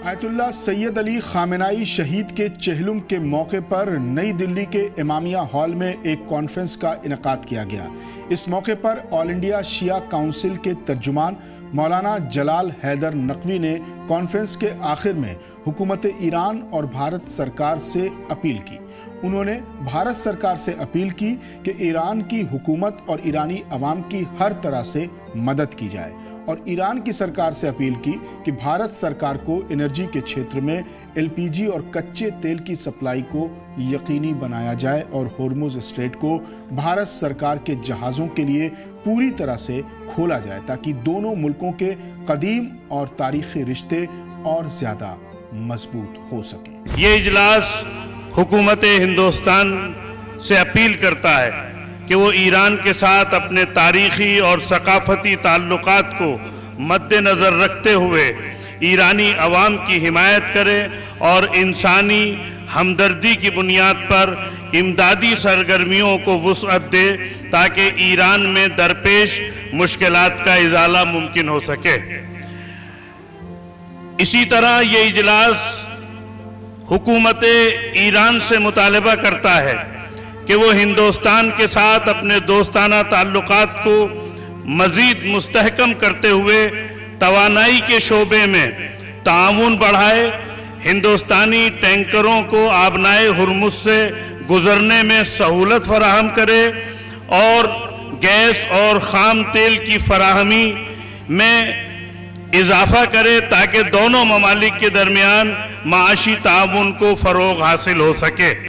آیت اللہ سید علی خامنائی شہید کے چہلم کے موقع پر نئی دلی کے امامیہ ہال میں ایک کانفرنس کا انعقاد کیا گیا۔ اس موقع پر آل انڈیا شیعہ کونسل کے ترجمان مولانا جلال حیدر نقوی نے کانفرنس کے آخر میں حکومت ایران اور بھارت سرکار سے اپیل کی۔ انہوں نے بھارت سرکار سے اپیل کی کہ ایران کی حکومت اور ایرانی عوام کی ہر طرح سے مدد کی جائے، اور ایران کی سرکار سے اپیل کی کہ بھارت سرکار کو انرجی کے چھیتر میں LPG اور کچے تیل کی سپلائی کو یقینی بنایا جائے اور ہورمز اسٹریٹ کو بھارت سرکار کے جہازوں کے لیے پوری طرح سے کھولا جائے تاکہ دونوں ملکوں کے قدیم اور تاریخی رشتے اور زیادہ مضبوط ہو سکیں۔ یہ اجلاس حکومت ہندوستان سے اپیل کرتا ہے کہ وہ ایران کے ساتھ اپنے تاریخی اور ثقافتی تعلقات کو مد نظر رکھتے ہوئے ایرانی عوام کی حمایت کرے اور انسانی ہمدردی کی بنیاد پر امدادی سرگرمیوں کو وسعت دے تاکہ ایران میں درپیش مشکلات کا ازالہ ممکن ہو سکے۔ اسی طرح یہ اجلاس حکومت ایران سے مطالبہ کرتا ہے کہ وہ ہندوستان کے ساتھ اپنے دوستانہ تعلقات کو مزید مستحکم کرتے ہوئے توانائی کے شعبے میں تعاون بڑھائے، ہندوستانی ٹینکروں کو آبنائے ہرمز سے گزرنے میں سہولت فراہم کرے اور گیس اور خام تیل کی فراہمی میں اضافہ کرے تاکہ دونوں ممالک کے درمیان معاشی تعاون کو فروغ حاصل ہو سکے۔